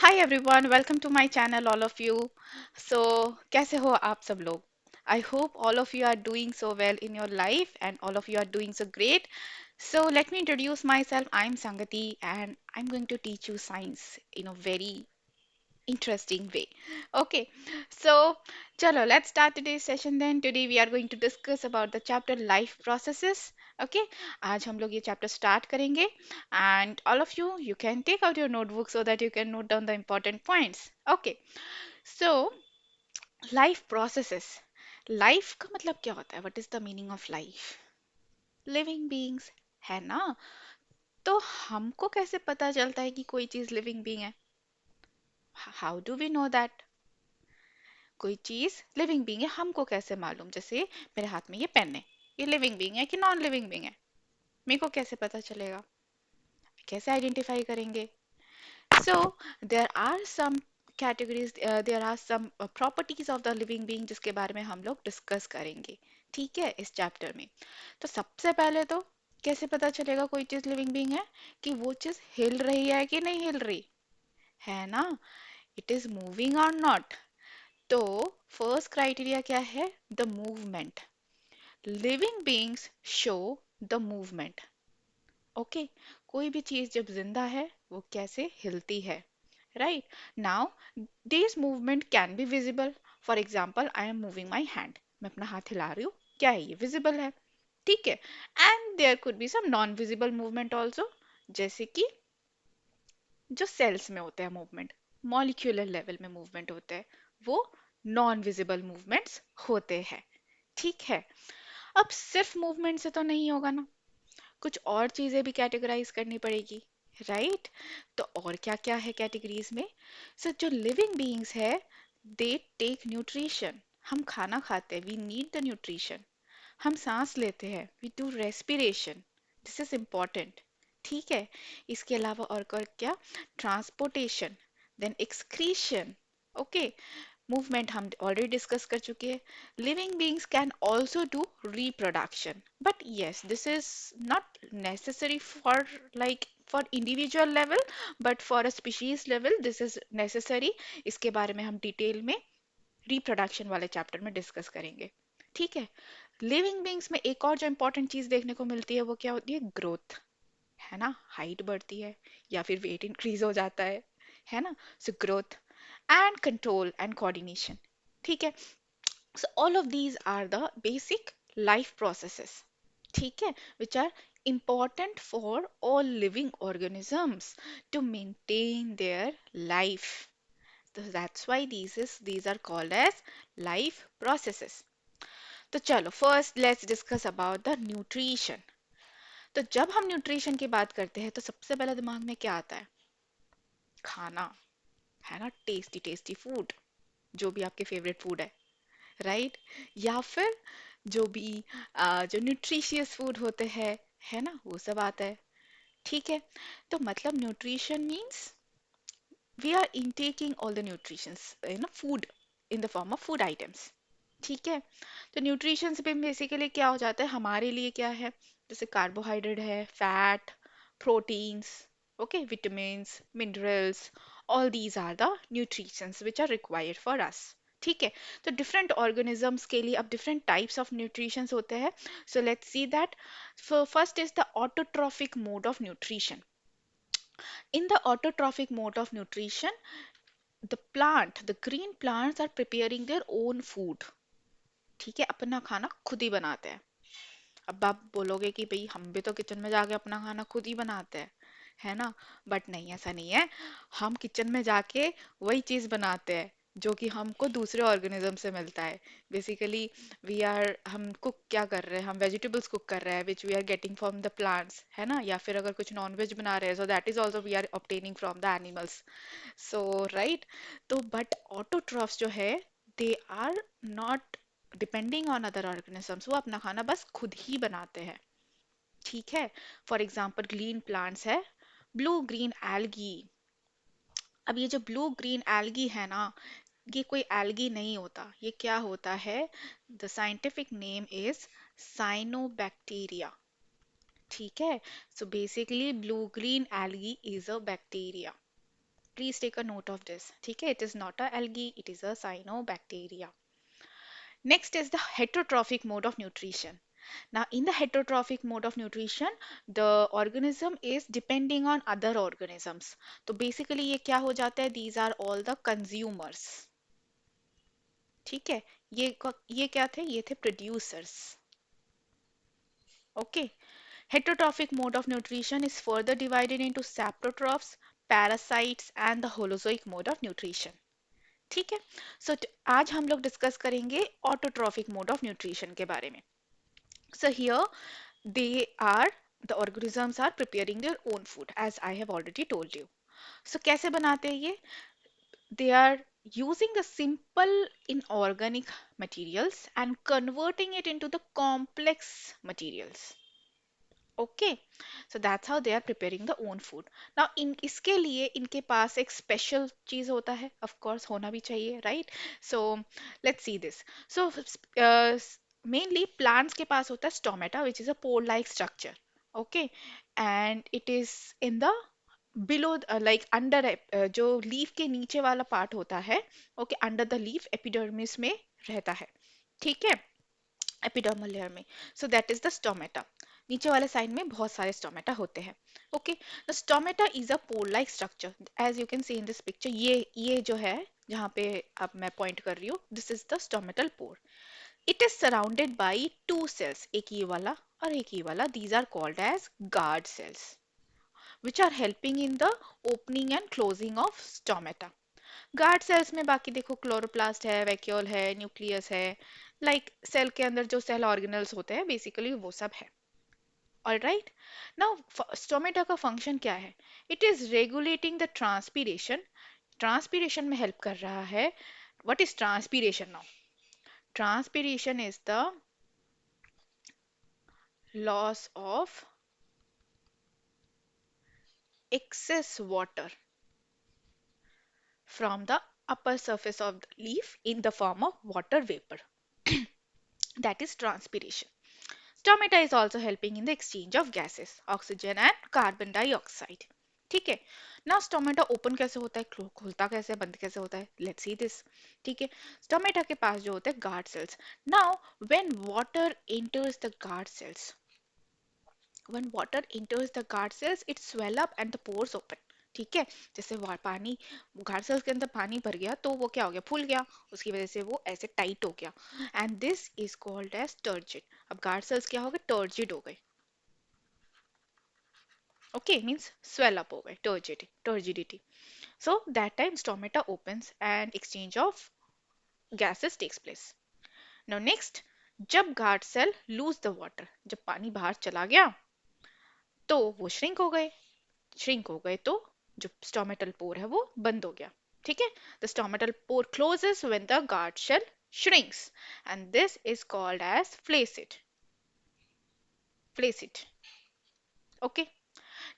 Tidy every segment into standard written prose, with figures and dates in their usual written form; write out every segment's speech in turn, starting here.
Hi everyone, welcome to my channel all of you. So कैसे हो आप सब लोग? I hope all of you are doing so well in your life and all of you are doing so great. So let me introduce myself. I'm Sangati and I'm going to teach you science in a very interesting way. Okay, so chalo, let's start today's session then. Today we are going to discuss about the chapter life processes. Okay, आज हम लोग ये chapter start करेंगे and all of you can take out your notebook so that you can note down the important points. Okay, so life processes. Life का मतलब क्या होता है? What is the meaning of life? Living beings है ना? तो हमको कैसे पता चलता है कि कोई चीज लिविंग बीइंग है? How do we know that कोई चीज लिविंग बीइंग है? हमको कैसे मालूम? जैसे मेरे हाथ में ये पेन है, ये लिविंग बीइंग है कि नॉन लिविंग बीइंग है? मेरे को कैसे पता चलेगा? कैसे आइडेंटिफाई करेंगे? So there are some categories, there are some properties of the living being जिसके बारे में हम लोग डिस्कस करेंगे, ठीक है, इस चैप्टर में. तो सबसे पहले तो कैसे पता चलेगा कोई चीज लिविंग बीइंग है? कि वो चीज हिल रही है कि नहीं हिल रही है ना, इट इज मूविंग और नॉट. तो फर्स्ट क्राइटेरिया क्या है? The movement. Living beings show the movement. Okay, कोई भी चीज जब जिंदा है वो कैसे हिलती है, right? Now this movement can be visible. For example, I am moving my hand. मैं अपना हाथ हिला रही हूँ, क्या है? ये विजिबल है, ठीक है. And there could be some non visible movement also, जैसे कि जो सेल्स में होते हैं मूवमेंट, मॉलिक्यूलर लेवल में मूवमेंट होते हैं, वो नॉन विजिबल मूवमेंट्स होते हैं, ठीक है. अब सिर्फ मूवमेंट से तो नहीं होगा ना, कुछ और चीजें भी कैटेगराइज करनी पड़ेगी, राइट? तो और क्या क्या है कैटेगरीज में? सो जो लिविंग बीइंग्स है, दे टेक न्यूट्रिशन. हम खाना खाते हैं, वी नीड द न्यूट्रिशन. हम सांस लेते हैं, we do respiration. This is important, ठीक है. इसके अलावा और क्या? Transportation, then excretion. Okay, movement हम ऑलरेडी डिस्कस कर चुके हैं. Living beings can also do reproduction, but yes, this is not necessary for like for individual level, but for a species level this is necessary. इसके बारे में हम detail में reproduction वाले चैप्टर में डिस्कस करेंगे, ठीक है. लिविंग बीइंग्स में एक और जो इंपॉर्टेंट चीज देखने को मिलती है वो क्या होती है? ग्रोथ, है ना. हाइट बढ़ती है या फिर वेट इंक्रीज हो जाता है ना. So growth and control and coordination, ठीक है. So all of these are the basic life processes, ठीक है, which are important for all living organisms to maintain their life. So that's why these are called as life processes. तो चलो first let's discuss about the nutrition. तो जब हम nutrition की बात करते हैं तो सबसे पहले दिमाग में क्या आता है? खाना, है ना. टेस्टी टेस्टी फूड, जो भी आपके फेवरेट फूड है, राइट? या फिर जो भी जो न्यूट्रिशियस फूड होते हैं, है ना, वो सब आता है, ठीक है. तो मतलब nutrition means we are intaking all the nutritions, food in the form of food items, ठीक है. तो न्यूट्रिशन पे बेसिकली क्या हो जाता है हमारे लिए? क्या है? जैसे कार्बोहाइड्रेट है, fat, proteins, okay, vitamins, minerals, all these are the nutritions which are required for us, ठीक है. तो डिफरेंट ऑर्गेनिजम्स के लिए अब डिफरेंट टाइप्स ऑफ न्यूट्रिशंस होते हैं. So let's see that. First is the autotrophic mode of nutrition. In the autotrophic mode of nutrition, the green plants are preparing their own food. ठीक है, अपना खाना खुद ही बनाते हैं. अब आप बोलोगे कि भाई हम भी तो किचन में जाके अपना खाना खुद ही बनाते हैं, है ना. बट नहीं, ऐसा नहीं है. हम किचन में जाके वही चीज बनाते हैं जो कि हमको दूसरे ऑर्गेनिज्म से मिलता है. बेसिकली हम कुक क्या कर रहे हैं? हम वेजिटेबल्स कुक कर रहे हैं which we are getting from the plants, है ना. या फिर अगर कुछ नॉन वेज बना रहे हैं, so that is also we are obtaining from the animals. So right. तो बट ऑटोट्रॉफ्स जो है, they are not depending on other organisms. वो अपना खाना बस खुद ही बनाते हैं, ठीक है. फॉर एग्जाम्पल ग्रीन प्लांट्स है, ब्लू ग्रीन एल्गी. अब ये जो ब्लू ग्रीन एल्गी है ना, ये कोई एल्गी नहीं होता. ये क्या होता है? The scientific name is cyanobacteria, ठीक है. So basically blue green algae is a bacteria, please take a note of this, ठीक है? It is not a algae, it is a cyanobacteria. Next is the heterotrophic mode of nutrition. Now, in the heterotrophic mode of nutrition, the organism is depending on other organisms. तो basically ये क्या हो जाता है? These are all the consumers. ठीक है? ये क्या थे? ये थे producers. Okay. Heterotrophic mode of nutrition is further divided into saprotrophs, parasites and the holozoic mode of nutrition. ठीक है? So आज हम लोग डिस्कस करेंगे ऑटोट्रॉफिक मोड ऑफ न्यूट्रिशन के बारे में. So here they are the organisms are preparing their own food as I have already told you. So कैसे बनाते हैं ये? They are using the simple inorganic materials and converting it into the complex materials. Okay, so that's how they are preparing the own food. Now in इसके लिए इनके पास एक special चीज होता है, of course होना भी चाहिए, right? So let's see this. So mainly plants के पास होता है stomata, which is a pore-like structure. Okay, and it is in the below like under जो leaf के नीचे वाला part होता है, okay, under the leaf epidermis में रहता है, ठीक है? एपिडर्मल लेयर में. So that is the stomata. नीचे वाले साइड में बहुत सारे स्टोमेटा होते हैं. Okay, the stomata is a pore like structure as you can see in this picture. ये जो है जहाँ पे अब मैं पॉइंट कर रही हूँ, this is the stomatal pore. It is surrounded by two cells, एक ये वाला और एक ये वाला. These are called as guard cells which are helping in the opening and closing of stomata. Guard cells में बाकी देखो क्लोरोप्लास्ट है, वैक्यूल है, न्यूक्लियस है, लाइक सेल के अंदर जो सेल ऑर्गेनल्स होते हैं बेसिकली वो सब है. ऑलराइट, नाउ स्टोमेटा का फंक्शन क्या है? It is regulating the transpiration. Transpiration में हेल्प कर रहा है. What is transpiration now? Transpiration is the loss of excess water from the upper surface of the leaf in the form of water vapor. That is transpiration. Stomata is also helping in the exchange of gases, oxygen and carbon dioxide. ठीक है? Now stomata open कैसे होता है, खुलता कैसे है, बंद कैसे होता है? Let's see this. ठीक है? Stomata के पास जो होते हैं guard cells. Now when water enters the guard cells, when water enters the guard cells, it swell up and the pores open. ठीक है? जैसे पानी गार्ड सेल्स के अंदर पानी भर गया तो वो क्या हो गया, फूल गया, उसकी वजह से वो ऐसे टाइट हो गया. And this is called as turgid. अब गार्ड सेल्स क्या हो गए, टर्जिड हो गए. ओके, मींस स्वेल अप हो गए, turgidity. So that time stomata opens and exchange of gases takes place. Now next, जब guard cell lose the water, जब पानी बाहर चला गया तो वो श्रिंक हो गए. श्रिंक हो गए तो जो स्टोमेटल पोर है वो बंद हो गया. ठीक है? The stomatal pore closes when the guard cell shrinks and this is called as flacid. Flacid. Okay,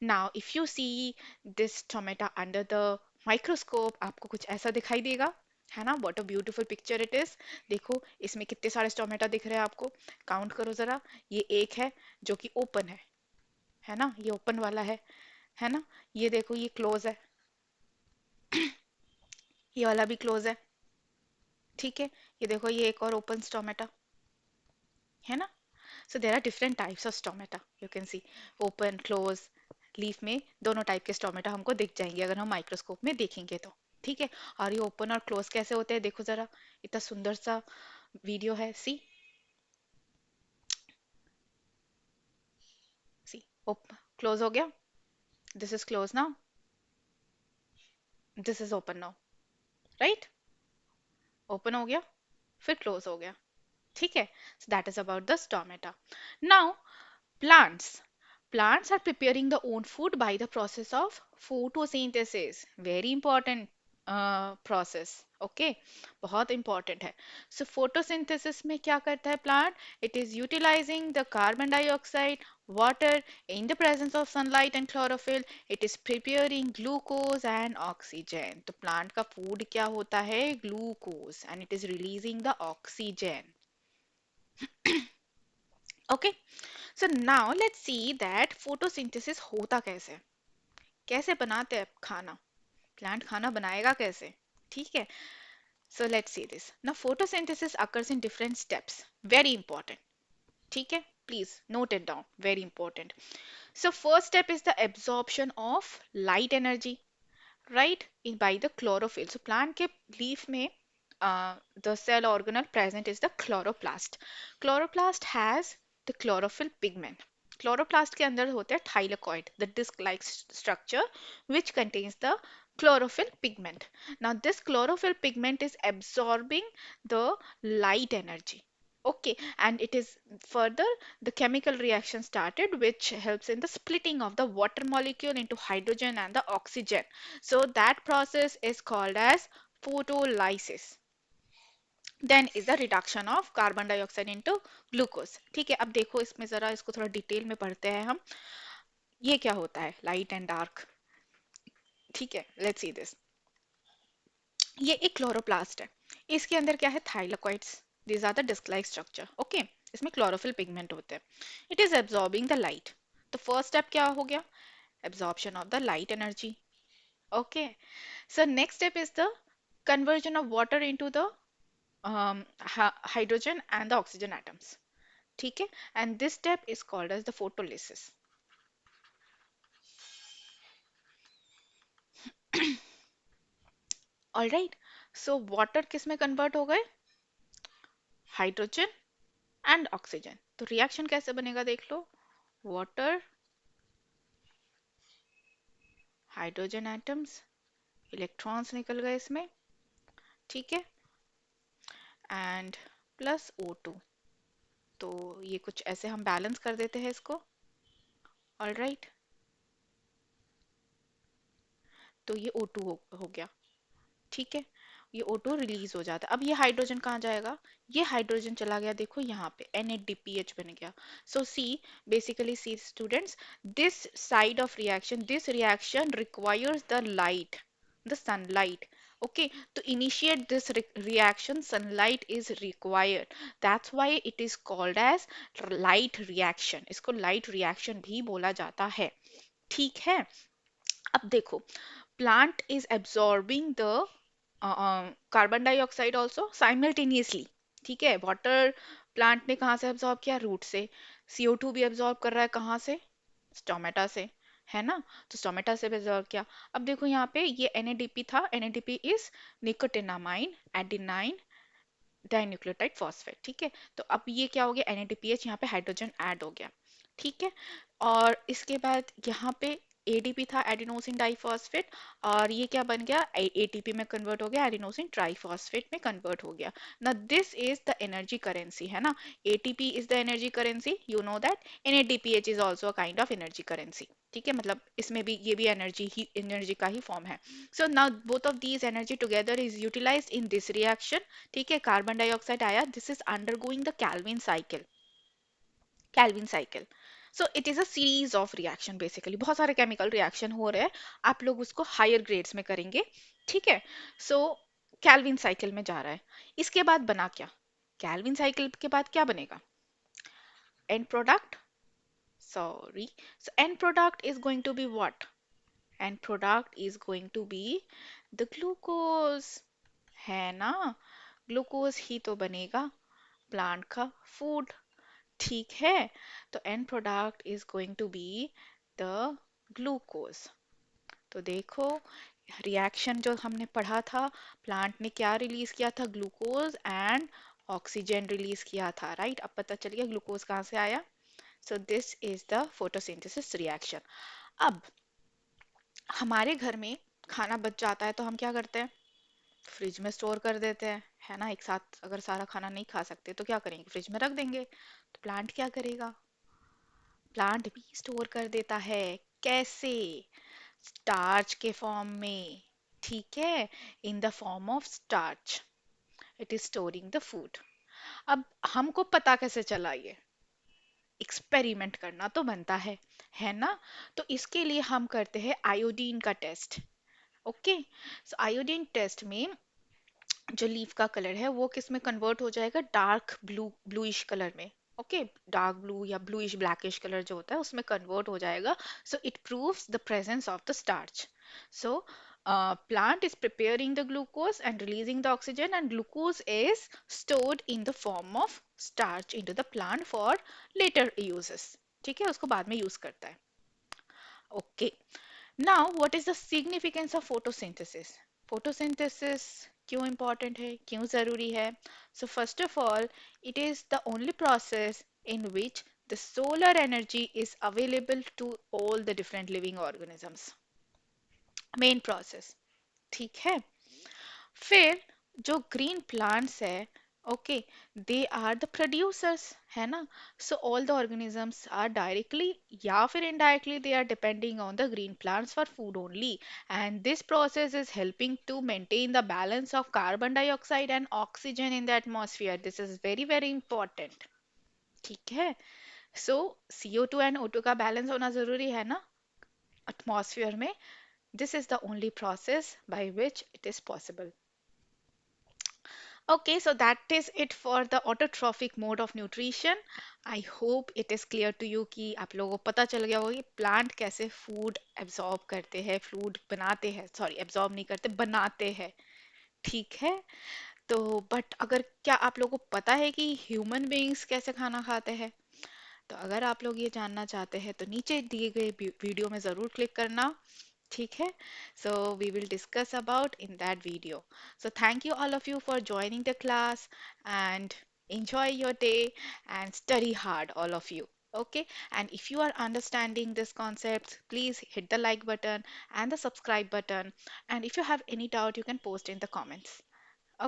now if you see this stomata under the microscope, आपको कुछ ऐसा दिखाई देगा, है ना? What a beautiful picture it is. देखो इसमें कितने सारे स्टोमेटा दिख रहे हैं आपको, काउंट करो जरा. ये एक है जो कि ओपन है ना? ये ओपन वाला है ना? ये देखो ये क्लोज है, ये वाला भी क्लोज है. ठीक है? ये देखो ये एक और ओपन स्टोमेटा है ना? So there are different types of stomata. You can see open, close. Leaf में दोनों टाइप के स्टोमेटा हमको दिख जाएंगे अगर हम माइक्रोस्कोप में देखेंगे तो. ठीक है? और ये ओपन और क्लोज कैसे होते हैं देखो जरा. इतना सुंदर सा वीडियो है. सी सी ओपन क्लोज हो गया. This is close now, this is open now, right? Open हो गया फिर क्लोज हो गया. ठीक है? सो that is about the stomata. Now plants. Plants are preparing the own food by the process of photosynthesis. Very important process. Okay, बहुत important है. So photosynthesis में क्या करता है plant? It is utilizing the carbon dioxide, water in the presence of sunlight and chlorophyll. It is preparing glucose and oxygen. तो plant का food क्या होता है? Glucose, and it is releasing the oxygen. Okay. So now let's see that photosynthesis होता कैसे, कैसे बनाते हैं खाना. प्लांट खाना बनाएगा कैसे? ठीक है, so let's see this. Now photosynthesis occurs in different steps. Very important. ठीक है, please note it down. Very important. So first step is the absorption of light energy, right? In by the chlorophyll. So plant के leaf में the cell organelle present is the chloroplast. Chloroplast has the chlorophyll pigment. Chloroplast के अंदर होता है thylakoid, the disc-like structure which contains the chlorophyll pigment. Now this chlorophyll pigment is absorbing the light energy. Okay, and it is further the chemical reaction started which helps in the splitting of the water molecule into hydrogen and the oxygen. So that process is called as photolysis. Then is the reduction of carbon dioxide into glucose. ठीक है, अब देखो इसमें जरा इसको थोड़ा detail में पढ़ते हैं हम. ये क्या होता है लाइट एंड डार्क? ठीक है, लेट्स सी दिस. ये एक क्लोरोप्लास्ट है. इसके अंदर क्या है? Thylakoids. These are the disc like structure. Okay, इसमें क्लोरोफिल पिगमेंट होते हैं. It is absorbing the light. तो फर्स्ट स्टेप क्या हो गया? Absorption of the light energy. Okay, so next step is the conversion of water into the hydrogen and the oxygen atoms. ठीक है, and this step is called as the photolysis. All right, so water किस में convert हो गए? Hydrogen and oxygen. तो reaction कैसे बनेगा देख लो. वाटर, हाइड्रोजन एटम्स, इलेक्ट्रॉन्स निकल गए इसमें. ठीक है, एंड प्लस O2. तो ये कुछ ऐसे हम बैलेंस कर देते हैं इसको. ऑल राइट, तो ये O2 हो गया. ठीक है, ये O2 रिलीज हो जाता है. अब ये हाइड्रोजन कहाँ जाएगा? ये हाइड्रोजन चला गया देखो यहाँ पे NADPH बन गया. So see, basically see students, this side of reaction, this reaction requires the light, the sunlight. Okay, to initiate this reaction sunlight is required. That's why it is called as light reaction. इसको light reaction भी बोला जाता है. ठीक है, अब देखो, plant is absorbing the carbon dioxide also simultaneously. ठीक है, वाटर प्लांट ने कहाँ से एब्जॉर्ब किया? रूट से. CO2 भी एब्जॉर्ब कर रहा है कहाँ से? स्टोमेटा से, है ना? तो स्टोमेटा से भी एब्जॉर्ब किया. अब देखो यहाँ पे ये NADP था. NADP is nicotinamide adenine dinucleotide phosphate. ठीक है, तो अब ये क्या हो गया? NADPH, यहाँ पे हाइड्रोजन ऐड हो गया. ठीक है, और इसके बाद यहाँ पे ADP था, एडिनोसिन डाइफॉस्फेट, और ये क्या बन गया? ATP में कन्वर्ट हो गया, एडिनोसिन ट्राइफॉस्फेट में कन्वर्ट हो गया. ना this is the energy currency, है ना? ATP is the energy currency, you know that. NADPH is also a kind of energy currency. ठीक है, मतलब इसमें भी ये भी एनर्जी का ही फॉर्म है. So now both of these energy together is utilized in this reaction. ठीक है, कार्बन डाइऑक्साइड आया. This is undergoing the Calvin cycle. Calvin cycle. So it is a series of reaction. Basically बहुत सारे chemical reaction हो रहे हैं. आप लोग उसको हायर ग्रेड्स में करेंगे. ठीक है, सो कैल्विन साइकिल में जा रहा है. इसके बाद बना क्या? कैल्विन साइकिल के बाद क्या बनेगा? End product. Sorry, so end product is going to be what? End product is going to be the glucose, है ना? ग्लूकोज ही तो बनेगा प्लांट का फूड. ठीक है, तो end product is going to be the glucose. तो देखो, रिएक्शन जो हमने पढ़ा था, प्लांट ने क्या रिलीज किया था? ग्लूकोज एंड ऑक्सीजन रिलीज किया था. राइट, अब पता चल गया ग्लूकोज कहाँ से आया. So this is the photosynthesis reaction. अब हमारे घर में खाना बच जाता है तो हम क्या करते हैं? फ्रिज में स्टोर कर देते हैं, है ना? एक साथ अगर सारा खाना नहीं खा सकते तो क्या करेंगे? फ्रिज में रख देंगे. तो प्लांट क्या करेगा? प्लांट भी स्टोर कर देता है. कैसे? स्टार्च के फॉर्म में. ठीक है, इन the form of starch it is storing the food. अब हमको पता कैसे चला? ये एक्सपेरिमेंट करना तो बनता है ना? तो इसके लिए हम करते हैं आयोडीन का टेस्ट. ओके, सो आयोडीन टेस्ट में जो लीफ का कलर है वो किस में कन्वर्ट हो जाएगा? डार्क ब्लूइश कलर में. ओके, डार्क ब्लू या ब्लूइश ब्लैकिश कलर जो होता है उसमें कन्वर्ट हो जाएगा. So it proves the presence of the starch. So Plant is preparing the glucose and releasing the oxygen, and glucose is stored in the form of starch into the plant for later uses. ठीक है, उसको बाद में use करता है. Okay. Now, what is the significance of photosynthesis? Photosynthesis क्यों important है, क्यों जरूरी है? So first of all, it is the only process in which the solar energy is available to all the different living organisms. Main process. ठीक है. फिर जो green plants है, okay, they are the producers, है ना. So all the organisms are directly या फिर indirectly they are depending on the green plants for food only. And this process is helping to maintain the balance of carbon dioxide and oxygen in the atmosphere. This is very very important. ठीक है. सो CO2 and O2 का balance होना जरूरी है ना atmosphere में. This is the only process by which it is possible. Okay, so that is it for the autotrophic mode of nutrition. I hope it is clear to you कि आप लोगों को पता चल गया होगा कि प्लांट कैसे फूड एब्जॉर्ब करते हैं, फूड बनाते हैं, सॉरी एब्जॉर्ब नहीं करते, बनाते हैं. ठीक है. तो बट अगर क्या आप लोगों को पता है कि ह्यूमन बीइंग्स कैसे खाना खाते हैं? तो अगर आप लोग ये जानना चाहते हैं तो नीचे दिए गए वीडियो में ज़रूर क्लिक करना. ठीक है. So we will discuss about in that video. So thank you all of you for joining the class, and enjoy your day and study hard, all of you. Okay. And if you are understanding this concept, please hit the like button and the subscribe button. And if you have any doubt, you can post in the comments.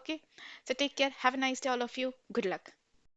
Okay. So take care. Have a nice day, all of you. Good luck.